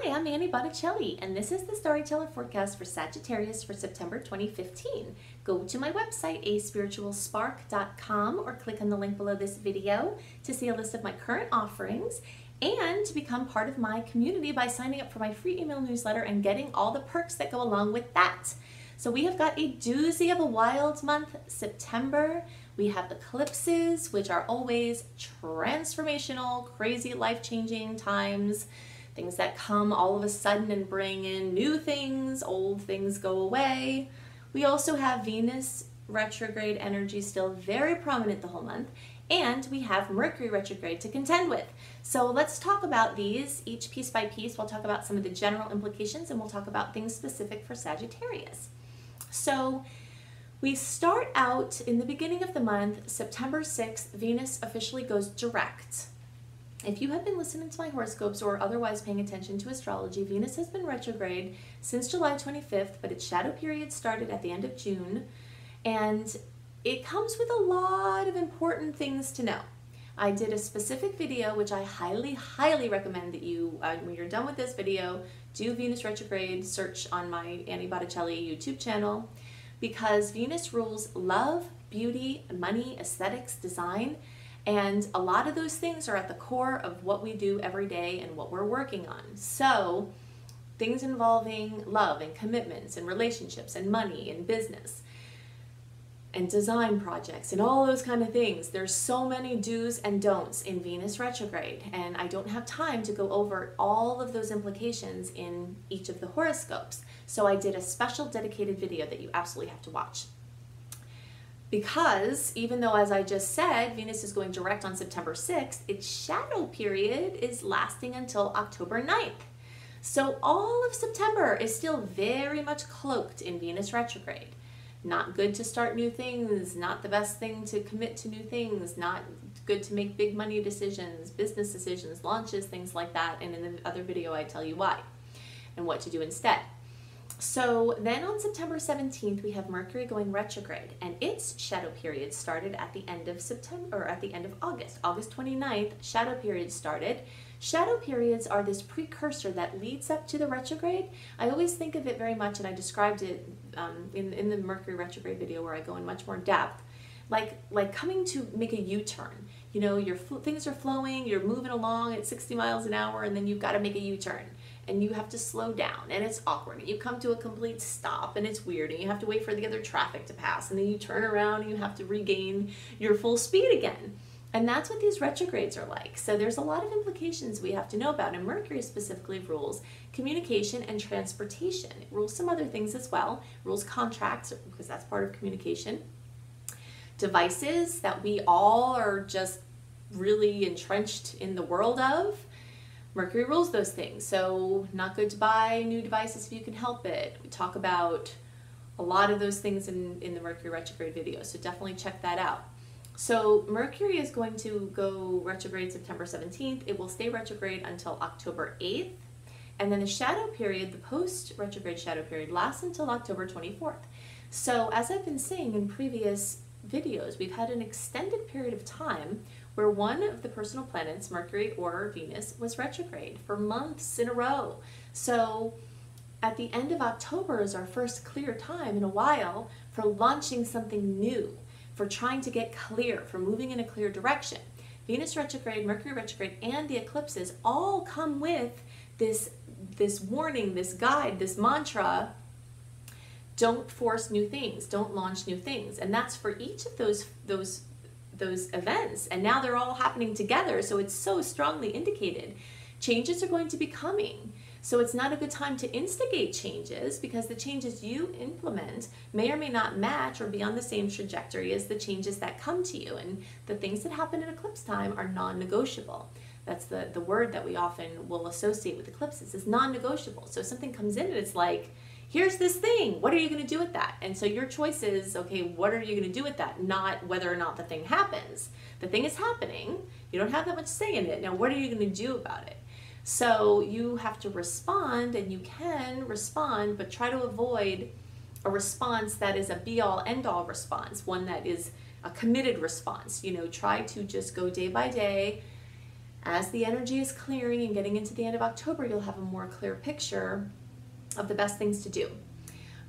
Hi, I'm Annie Botticelli, and this is the Storyteller Forecast for Sagittarius for September 2015. Go to my website, aspiritualspark.com, or click on the link below this video to see a list of my current offerings and to become part of my community by signing up for my free email newsletter and getting all the perks that go along with that. So we have got a doozy of a wild month, September. We have eclipses, which are always transformational, crazy, life-changing times. Things that come all of a sudden and bring in new things, old things go away. We also have Venus retrograde energy still very prominent the whole month, and we have Mercury retrograde to contend with. So let's talk about these each piece by piece. We'll talk about some of the general implications and we'll talk about things specific for Sagittarius. So we start out in the beginning of the month, September 6th, Venus officially goes direct. If you have been listening to my horoscopes or otherwise paying attention to astrology, Venus has been retrograde since July 25th, but its shadow period started at the end of June, and it comes with a lot of important things to know. I did a specific video, which I highly recommend that you, when you're done with this video, do Venus retrograde search on my Annie Botticelli YouTube channel, because Venus rules love, beauty, money, aesthetics, design, and a lot of those things are at the core of what we do every day and what we're working on. So things involving love and commitments and relationships and money and business and design projects and all those kind of things. There's so many do's and don'ts in Venus retrograde, and I don't have time to go over all of those implications in each of the horoscopes. So I did a special dedicated video that you absolutely have to watch. Because even though, as I just said, Venus is going direct on September 6th, its shadow period is lasting until October 9th. So all of September is still very much cloaked in Venus retrograde. Not good to start new things, not the best thing to commit to new things, not good to make big money decisions, business decisions, launches, things like that. And in the other video, I tell you why and what to do instead. So then on September 17th, we have Mercury going retrograde, and its shadow period started at the end of September, or at the end of August. August 29th, shadow period started. Shadow periods are this precursor that leads up to the retrograde. I always think of it very much, and I described it in the Mercury retrograde video where I go in much more depth, like coming to make a U-turn. You know, things are flowing, you're moving along at 60 miles an hour, and then you've got to make a U-turn. And you have to slow down, and it's awkward, and you come to a complete stop, and it's weird, and you have to wait for the other traffic to pass, and then you turn around and you have to regain your full speed again. And that's what these retrogrades are like. So there's a lot of implications we have to know about, and Mercury specifically rules communication and transportation. It rules some other things as well. It rules contracts, because that's part of communication. Devices that we all are just really entrenched in the world of. Mercury rules those things, so not good to buy new devices if you can help it. We talk about a lot of those things in the Mercury retrograde video, so definitely check that out. So Mercury is going to go retrograde September 17th. It will stay retrograde until October 8th, and then the shadow period, the post-retrograde shadow period, lasts until October 24th. So as I've been saying in previous videos, we've had an extended period of time where one of the personal planets, Mercury or Venus, was retrograde for months in a row. So at the end of October is our first clear time in a while for launching something new, for trying to get clear, for moving in a clear direction. Venus retrograde, Mercury retrograde, and the eclipses all come with this warning, this guide, this mantra: don't force new things, don't launch new things. And that's for each of those events, and now they're all happening together, so it's so strongly indicated. Changes are going to be coming, so it's not a good time to instigate changes, because the changes you implement may or may not match or be on the same trajectory as the changes that come to you, and the things that happen in eclipse time are non-negotiable. That's the word that we often will associate with eclipses, is non-negotiable. So if something comes in and it's like, here's this thing, what are you going to do with that? And so your choice is, okay, what are you going to do with that? Not whether or not the thing happens. The thing is happening. You don't have that much say in it. Now, what are you going to do about it? So you have to respond, and you can respond, but try to avoid a response that is a be-all, end-all response, one that is a committed response. You know, try to just go day by day, As the energy is clearing and getting into the end of October, you'll have a more clear picture of the best things to do.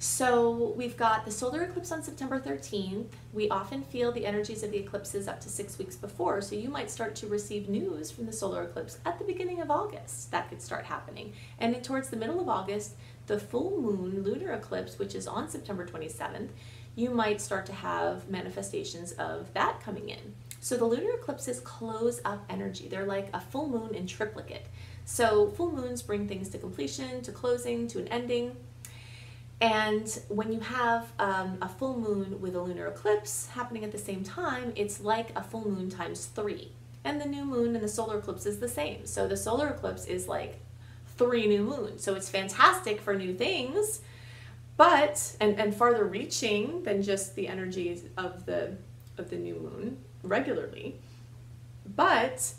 So we've got the solar eclipse on September 13th. We often feel the energies of the eclipses up to 6 weeks before, so you might start to receive news from the solar eclipse at the beginning of August. That could start happening. And then towards the middle of August, the full moon lunar eclipse, which is on September 27th, you might start to have manifestations of that coming in. So the lunar eclipses close up energy. They're like a full moon in triplicate. So full moons bring things to completion, to closing, to an ending. And when you have a full moon with a lunar eclipse happening at the same time, it's like a full moon times 3. And the new moon and the solar eclipse is the same. So the solar eclipse is like 3 new moons. So it's fantastic for new things, but, and farther reaching than just the energies of the new moon regularly. But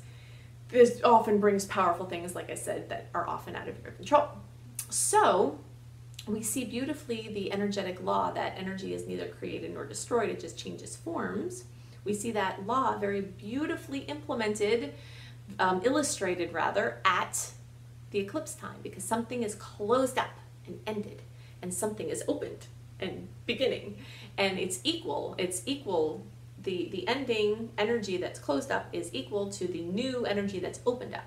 this often brings powerful things, like I said, that are often out of your control. So we see beautifully the energetic law that energy is neither created nor destroyed, it just changes forms. We see that law very beautifully implemented, illustrated rather, at the eclipse time, because something is closed up and ended, and something is opened and beginning, and it's equal. The ending energy that's closed up is equal to the new energy that's opened up.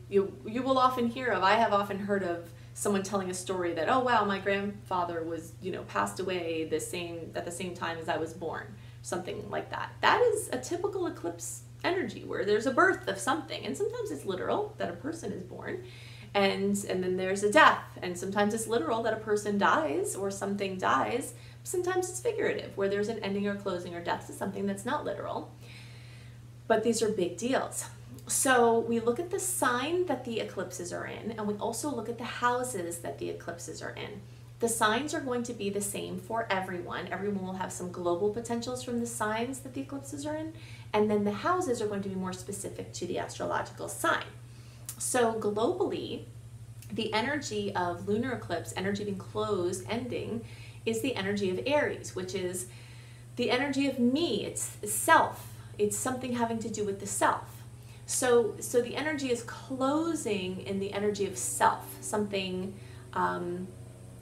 You will often hear of, I have often heard of someone telling a story that, oh wow, my grandfather was, passed away at the same time as I was born, something like that. That is a typical eclipse energy where there's a birth of something, and sometimes it's literal that a person is born, and then there's a death, and sometimes it's literal that a person dies or something dies. Sometimes it's figurative, where there's an ending or closing or death to something that's not literal. But these are big deals. So we look at the sign that the eclipses are in, and we also look at the houses that the eclipses are in. The signs are going to be the same for everyone. Everyone will have some global potentials from the signs that the eclipses are in, and then the houses are going to be more specific to the astrological sign. So globally, the energy of lunar eclipse, energy being closed, ending, is the energy of Aries, which is the energy of me. It's self. It's something having to do with the self. So the energy is closing in the energy of self, something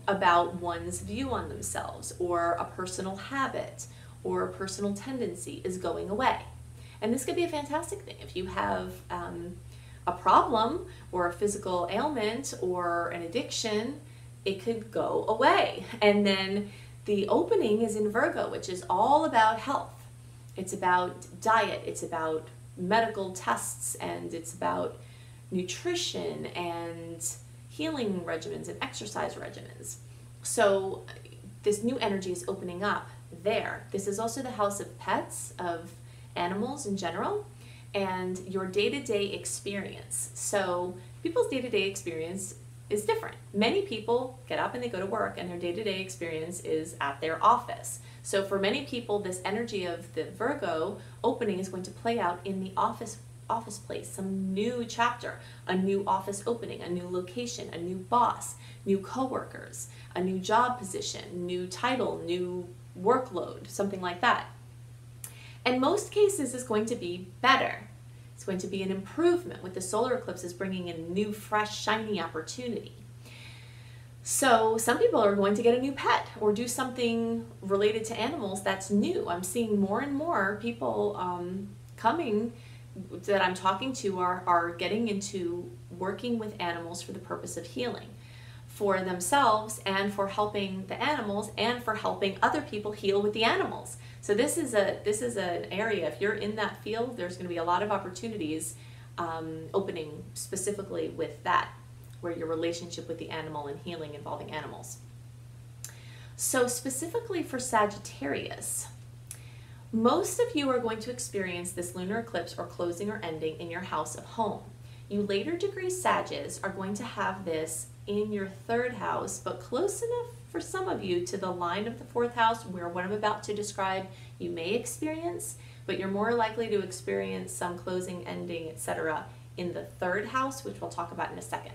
about one's view on themselves, or a personal habit, or a personal tendency is going away. And this could be a fantastic thing. If you have a problem, or a physical ailment, or an addiction, it could go away. And then the opening is in Virgo, which is all about health. It's about diet, it's about medical tests, and it's about nutrition and healing regimens and exercise regimens. So this new energy is opening up there. This is also the house of pets, of animals in general, and your day-to-day experience. So people's day-to-day experience is different. Many people get up and they go to work, and their day-to-day experience is at their office. So for many people, this energy of the Virgo opening is going to play out in the office place, some new chapter, a new office opening, a new location, a new boss, new coworkers, a new job position, new title, new workload, something like that. In most cases, it's going to be better. It's going to be an improvement, with the solar eclipses bringing in a new, fresh, shiny opportunity. So some people are going to get a new pet or do something related to animals that's new. I'm seeing more and more people coming that I'm talking to are getting into working with animals for the purpose of healing, for themselves and for helping the animals and for helping other people heal with the animals. So this is an area, if you're in that field, there's going to be a lot of opportunities opening specifically with that, where your relationship with the animal and healing involving animals. So specifically for Sagittarius, most of you are going to experience this lunar eclipse or closing or ending in your house of home. You later degree Sagittarius are going to have this in your 3rd house, but close enough for some of you to the line of the 4th house where what I'm about to describe you may experience, but you're more likely to experience some closing, ending, etc. in the 3rd house, which we'll talk about in a second.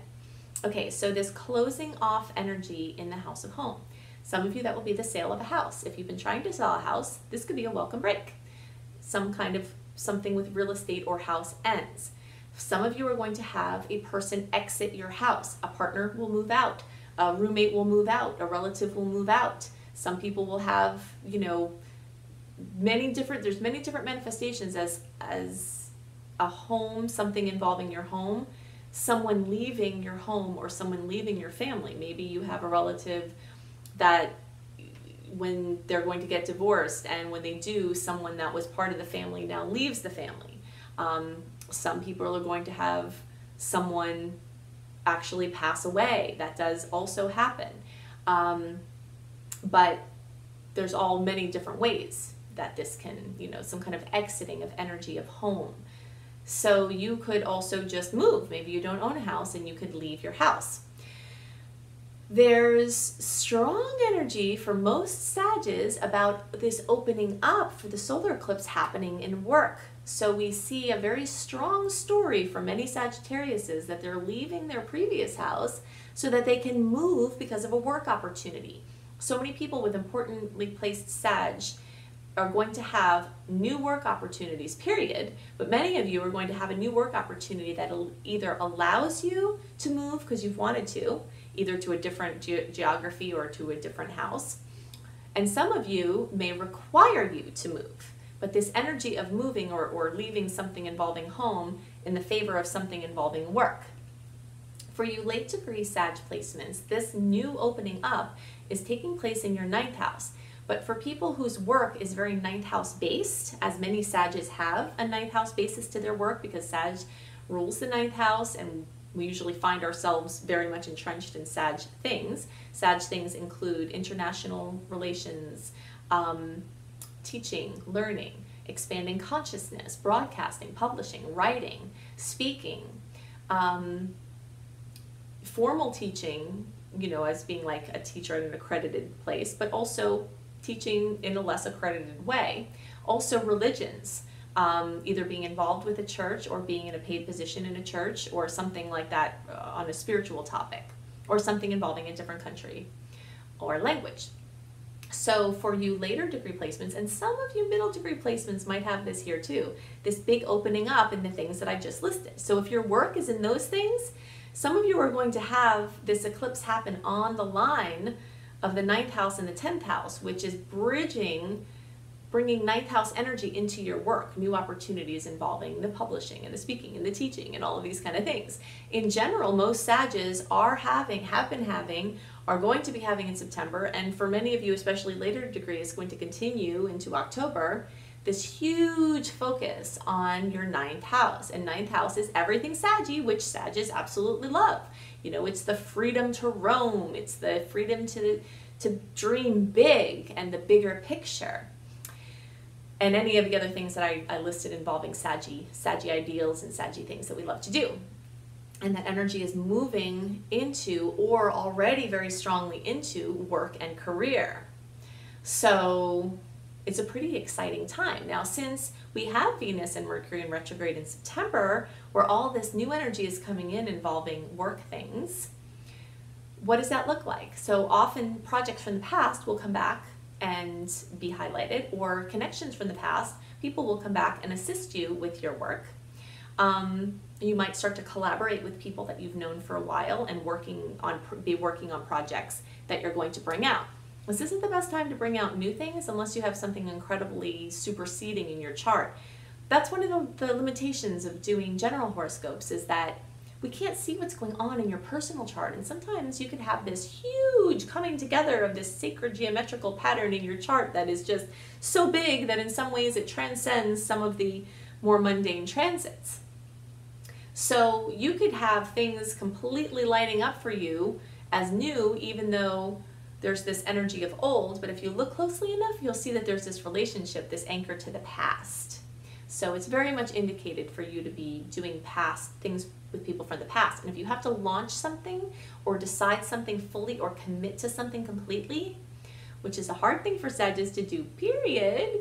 Okay, so this closing off energy in the house of home. Some of you, that will be the sale of a house. If you've been trying to sell a house, this could be a welcome break. Some kind of something with real estate or house ends. Some of you are going to have a person exit your house. A partner will move out, a roommate will move out, a relative will move out. Some people will have, you know, there's many different manifestations as a home, something involving your home, someone leaving your home or someone leaving your family. Maybe you have a relative that when they're going to get divorced, and when they do, someone that was part of the family now leaves the family. Some people are going to have someone actually pass away. That does also happen. But there's all many different ways that this can, you know, some kind of exiting of energy of home. So you could also just move. Maybe you don't own a house and you could leave your house. There's strong energy for most Sages about this opening up for the solar eclipse happening in work. So we see a very strong story for many Sagittariuses that they're leaving their previous house so that they can move because of a work opportunity. So many people with importantly placed Sag are going to have new work opportunities, period. But many of you are going to have a new work opportunity that either allows you to move because you've wanted to, either to a different geography or to a different house. And some of you may require you to move. But this energy of moving or leaving something involving home in the favor of something involving work. For you late degree Sag placements, this new opening up is taking place in your 9th house. But for people whose work is very 9th house based, as many Sages have a 9th house basis to their work because Sag rules the 9th house, and we usually find ourselves very much entrenched in Sag things. Sag things include international relations, teaching, learning, expanding consciousness, broadcasting, publishing, writing, speaking, formal teaching, you know, as being like a teacher at an accredited place, but also teaching in a less accredited way. Also religions, either being involved with a church or being in a paid position in a church or something like that on a spiritual topic, or something involving a different country or language. So for you later degree placements, and some of you middle degree placements might have this here too, this big opening up in the things that I just listed. So if your work is in those things, some of you are going to have this eclipse happen on the line of the 9th house and the 10th house, which is bringing 9th house energy into your work, new opportunities involving the publishing and the speaking and the teaching and all of these kind of things. In general, most Sages have been having, are going to be having in September, and for many of you, especially later degree, is going to continue into October, this huge focus on your 9th house. And 9th house is everything Saggy, which Sages absolutely love. You know, it's the freedom to roam, it's the freedom to dream big and the bigger picture. And any of the other things that I listed involving Saggy ideals and Saggy things that we love to do. And that energy is moving into, or already very strongly into, work and career. So it's a pretty exciting time. Now, since we have Venus and Mercury in retrograde in September, where all this new energy is coming in involving work things, what does that look like? So often projects from the past will come back and be highlighted, or connections from the past, people will come back and assist you with your work. You might start to collaborate with people that you've known for a while and be working on projects that you're going to bring out. This isn't the best time to bring out new things unless you have something incredibly superseding in your chart. That's one of the limitations of doing general horoscopes, is that we can't see what's going on in your personal chart, and sometimes you can have this huge coming together of this sacred geometrical pattern in your chart that is just so big that in some ways it transcends some of the more mundane transits. So you could have things completely lighting up for you as new, even though there's this energy of old, but if you look closely enough, you'll see that there's this relationship, this anchor to the past. So it's very much indicated for you to be doing past things with people from the past. And if you have to launch something or decide something fully or commit to something completely, which is a hard thing for Sagittarius to do, period,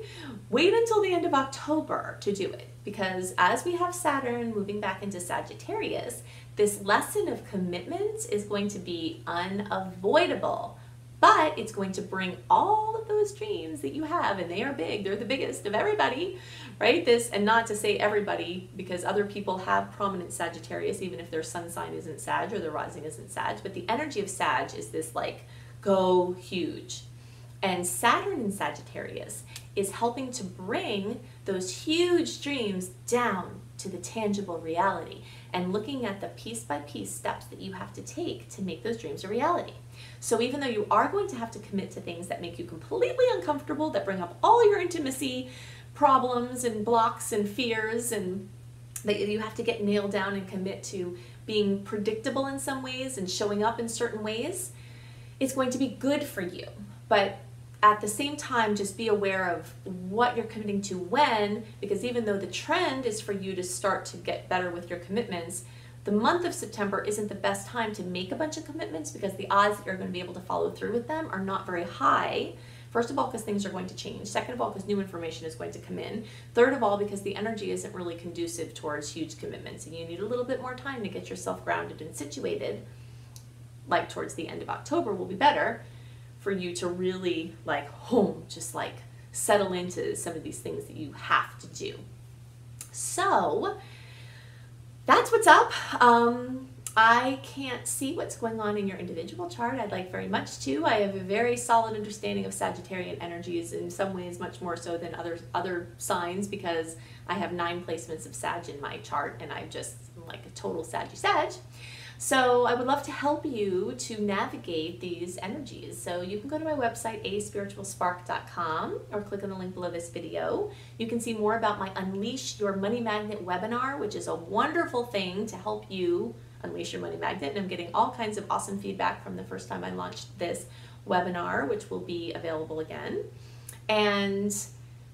wait until the end of October to do it. Because as we have Saturn moving back into Sagittarius, this lesson of commitment is going to be unavoidable. But it's going to bring all of those dreams that you have, and they are big, they're the biggest of everybody, right? This, and not to say everybody, because other people have prominent Sagittarius, even if their sun sign isn't Sag or their rising isn't Sag, but the energy of Sag is this like, go huge. And Saturn in Sagittarius is helping to bring those huge dreams down to the tangible reality and looking at the piece by piece steps that you have to take to make those dreams a reality. So even though you are going to have to commit to things that make you completely uncomfortable, that bring up all your intimacy problems and blocks and fears, and that you have to get nailed down and commit to being predictable in some ways and showing up in certain ways, it's going to be good for you. But at the same time, just be aware of what you're committing to when, because even though the trend is for you to start to get better with your commitments, the month of September isn't the best time to make a bunch of commitments because the odds that you're going to be able to follow through with them are not very high. First of all, because things are going to change. Second of all, because new information is going to come in. Third of all, because the energy isn't really conducive towards huge commitments and you need a little bit more time to get yourself grounded and situated. Like towards the end of October will be better for you to really like just like settle into some of these things that you have to do. So that's what's up. I can't see what's going on in your individual chart. I'd like very much to. I have a very solid understanding of Sagittarian energies, in some ways much more so than other signs, because I have 9 placements of Sag in my chart and I'm just like a total Sag. So I would love to help you to navigate these energies. So you can go to my website, aspiritualspark.com, or click on the link below this video. You can see more about my Unleash Your Money Magnet webinar, which is a wonderful thing to help you unleash your money magnet. And I'm getting all kinds of awesome feedback from the first time I launched this webinar, which will be available again. And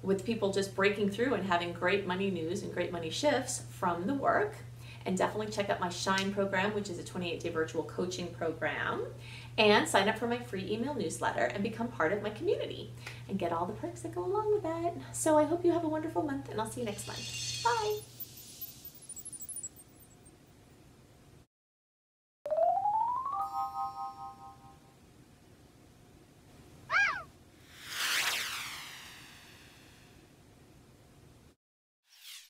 with people just breaking through and having great money news and great money shifts from the work. And definitely check out my Shine program, which is a 28-day virtual coaching program. And sign up for my free email newsletter and become part of my community and get all the perks that go along with that. So I hope you have a wonderful month, and I'll see you next month. Bye.